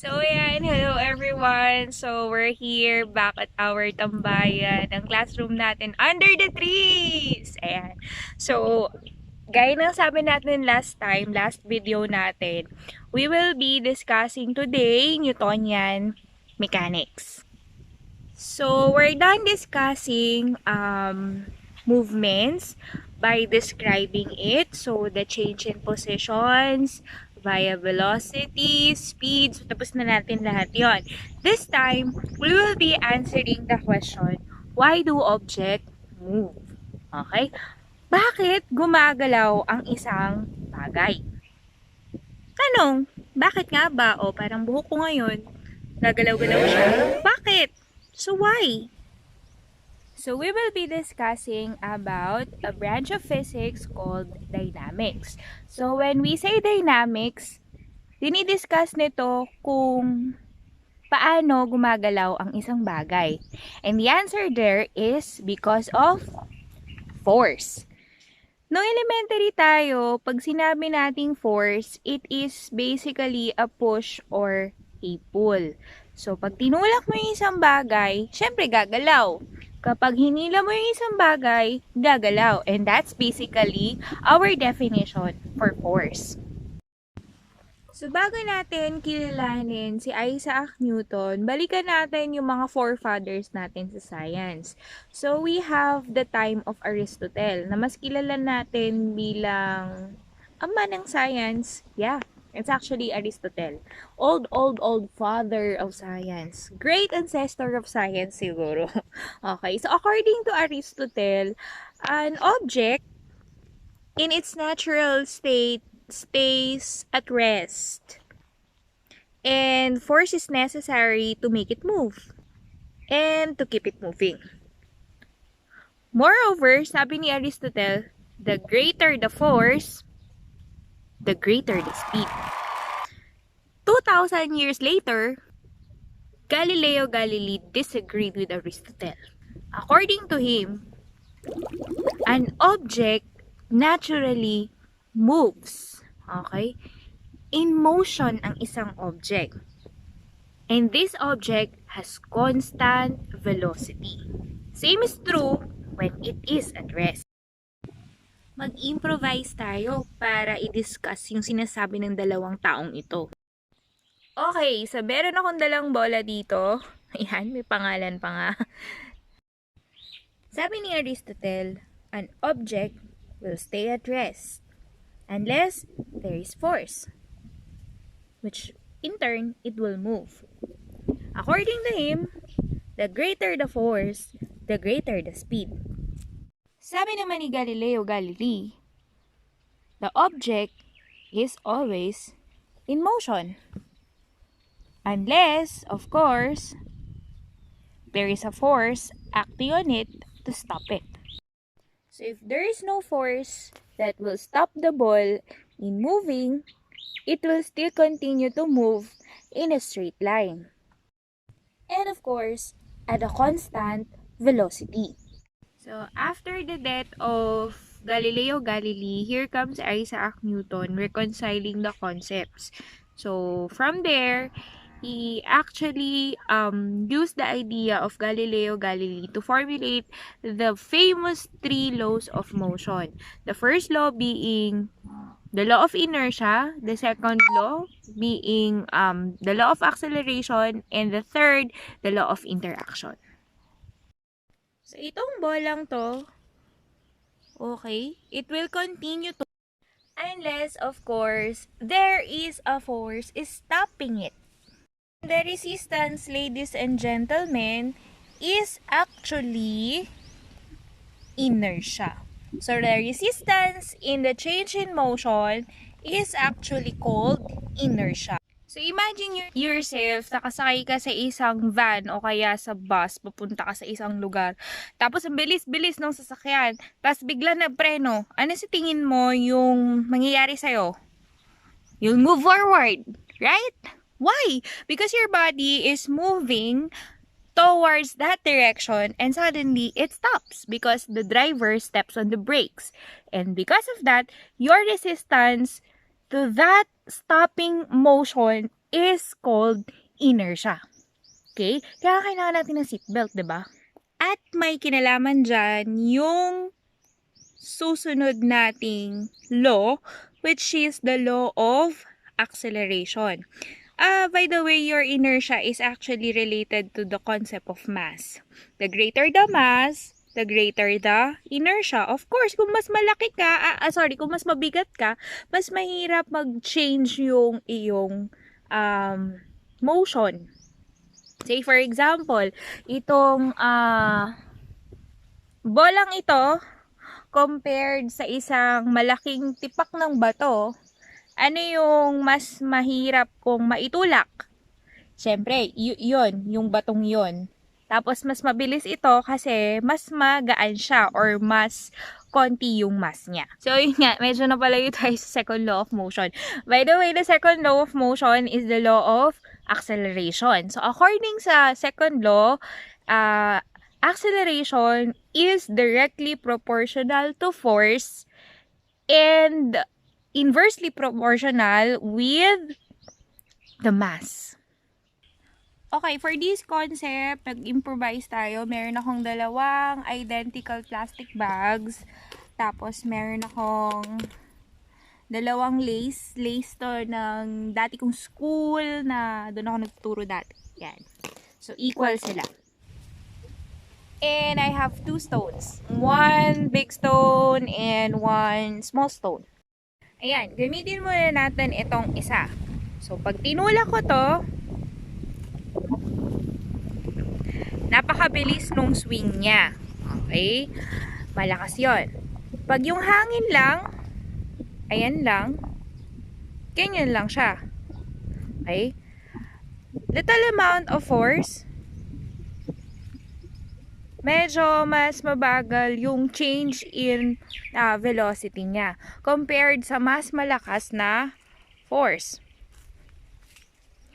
So, ayan. Hello, everyone. So, we're here back at our tambayan, ang classroom natin under the trees. Ayan. So, gaya ng sabi natin last video natin, we will be discussing today Newtonian mechanics. So, we're done discussing movements by describing it. So, the change in positions, via velocity, speed. So, tapos na natin lahat yon. This time, we will be answering the question, why do objects move? Okay? Bakit gumagalaw ang isang bagay? Tanong, bakit nga ba? O, parang buhok ko ngayon, gagalaw-galaw siya. Bakit? So, why? So, we will be discussing about a branch of physics called dynamics. So, when we say dynamics, dinidiscuss nito kung paano gumagalaw ang isang bagay. And the answer there is because of force. Nung elementary tayo, pag sinabi nating force, it is basically a push or a pull. So, pag tinulak mo yung isang bagay, syempre gagalaw. Kapag hinila mo yung isang bagay, gagalaw. And that's basically our definition for force. So, bago natin kilalanin si Isaac Newton, balikan natin yung mga forefathers natin sa science. So, we have the time of Aristotle, na mas kilala natin bilang ama ng science. Yeah, it's actually Aristotle. Old father of science. Great ancestor of science siguro. Okay, so according to Aristotle, an object in its natural state stays at rest. And force is necessary to make it move. And to keep it moving. Moreover, sabi ni Aristotle, the greater the force, the greater the speed. 2,000 years later, Galileo Galilei disagreed with Aristotle. According to him, an object naturally moves. Okay? In motion ang isang object. And this object has constant velocity. Same is true when it is at rest. Mag-improvise tayo para i-discuss yung sinasabi ng dalawang taong ito. Okay, so meron akong dalang bola dito. Ayan, may pangalan pa nga. Sabi ni Aristotle, an object will stay at rest unless there is force, which in turn, it will move. According to him, the greater the force, the greater the speed. Sabi naman ni Galileo Galilei, the object is always in motion. Unless, of course, there is a force acting on it to stop it. So if there is no force that will stop the ball in moving, it will still continue to move in a straight line. And of course, at a constant velocity. So after the death of Galileo Galilei, here comes Isaac Newton reconciling the concepts. So from there, he actually used the idea of Galileo Galilei to formulate the famous 3 laws of motion. The first law being the law of inertia, the second law being the law of acceleration, and the third, the law of interaction. So itong bolang to, okay, it will continue to unless, of course, there is a force stopping it. The resistance, ladies and gentlemen, is actually inertia. So the resistance in the change in motion is actually called inertia. So imagine yourself, nakasakay ka sa isang van o kaya sa bus, pupunta ka sa isang lugar. Tapos ang bilis-bilis ng sasakyan, tapos bigla na preno. Ano sa tingin mo yung mangyayari sa'yo? You'll move forward, right? Why? Because your body is moving towards that direction and suddenly it stops because the driver steps on the brakes. And because of that, your resistance to that stopping motion is called inertia. Okay? Kaya kailangan natin ng seatbelt, diba? At may kinalaman dyan yung susunod nating law, which is the law of acceleration. By the way, your inertia is actually related to the concept of mass. The greater the mass, the greater the inertia. Of course, kung mas malaki ka, kung mas mabigat ka, mas mahirap mag-change yung iyong motion. Say for example, itong bolang ito, compared sa isang malaking tipak ng bato, ano yung mas mahirap kung maitulak? Siyempre, yun, yung batong yun. Tapos, mas mabilis ito kasi mas magaan siya or mas konti yung mass niya. So, yun nga, medyo napalayo tayo sa second law of motion. By the way, the second law of motion is the law of acceleration. So, according sa second law, acceleration is directly proportional to force and inversely proportional with the mass. Okay, for this concept, nag-improvise tayo. Meron akong dalawang identical plastic bags. Tapos, meron akong dalawang lace. Lace to ng dati kong school na doon ako nagtuturo dati. Yan. So, equal sila. And I have two stones. One big stone and one small stone. Ayan, gamitin muna natin itong isa. So, pag tinulak ko to, napakabilis nung swing niya. Okay? Malakas yon. Pag yung hangin lang, ayan lang, ganyan lang siya. Okay? Little amount of force, medyo mas mabagal yung change in velocity niya compared sa mas malakas na force.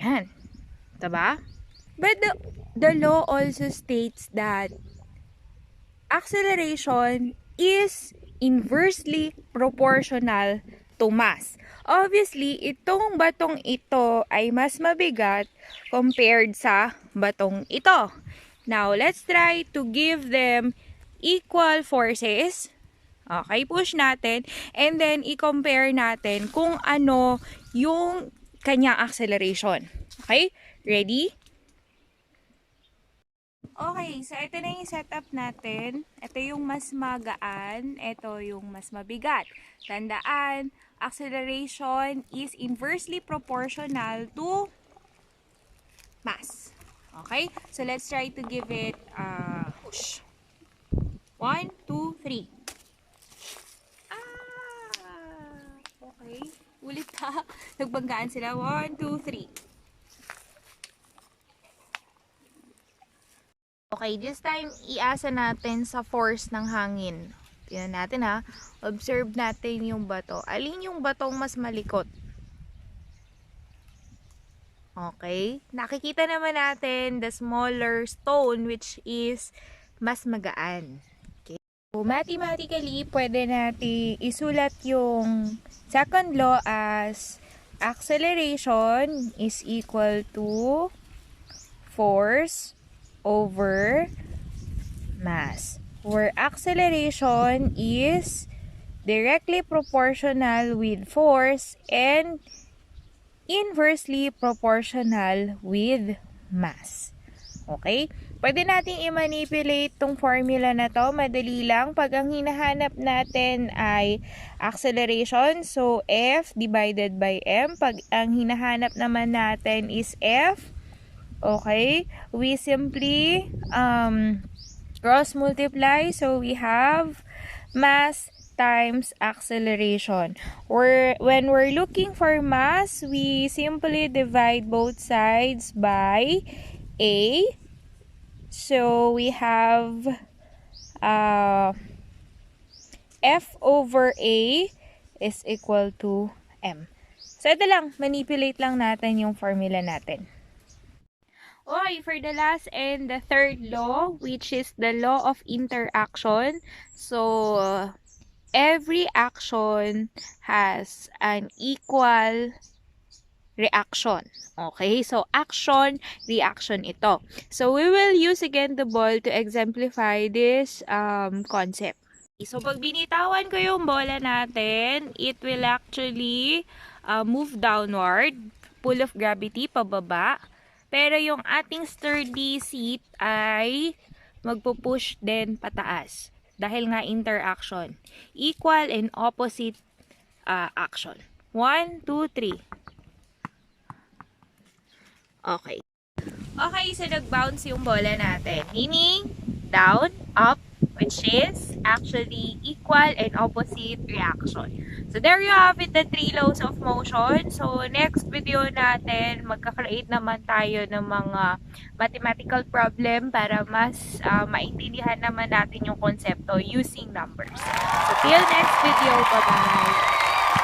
Yan. Diba? But the law also states that acceleration is inversely proportional to mass. Obviously, itong batong ito ay mas mabigat compared sa batong ito. Now, let's try to give them equal forces. Okay, push natin. And then, i-compare natin kung ano yung kanyang acceleration. Okay? Ready? Okay, so ito na yung setup natin. Ito yung mas magaan. Ito yung mas mabigat. Tandaan, acceleration is inversely proportional to mass. Okay? So, let's try to give it push. 1, 2, 3. Okay. Ulit ha. Nagbanggaan sila. 1, 2, 3. Okay, this time, iasa natin sa force ng hangin. Tingnan natin ha. Observe natin yung bato. Alin yung batong mas malikot? Okay. Nakikita naman natin the smaller stone which is mas magaan. Okay. So, mathematically, pwede natin isulat yung second law as acceleration is equal to force over mass, where acceleration is directly proportional with force and inversely proportional with mass. Okay? Pwede natin i-manipulate tong formula na to. Madali lang. Pag ang hinahanap natin ay acceleration, so F divided by M. Pag ang hinahanap naman natin is F, okay, we simply cross multiply, so we have mass times acceleration. When we're looking for mass, we simply divide both sides by A. So we have F over A is equal to M. So ito lang, manipulate lang natin yung formula natin. Okay, for the last and the third law, which is the law of interaction. So, every action has an equal reaction. Okay, so action, reaction ito. So we will use again the ball to exemplify this concept. So pag binitawan ko yung bola natin, it will actually move downward, pull of gravity pababa. Pero yung ating sturdy seat ay magpo-push din pataas. Dahil nga interaction. Equal and opposite action. 1, 2, 3. Okay. Okay, so nag-bounce yung bola natin. Meaning, down, up, which is actually equal and opposite reaction. So, there you have it, the 3 laws of motion. So, next video natin, magka-create naman tayo ng mga mathematical problem para mas maintindihan naman natin yung konsepto using numbers. So, till next video, bye-bye!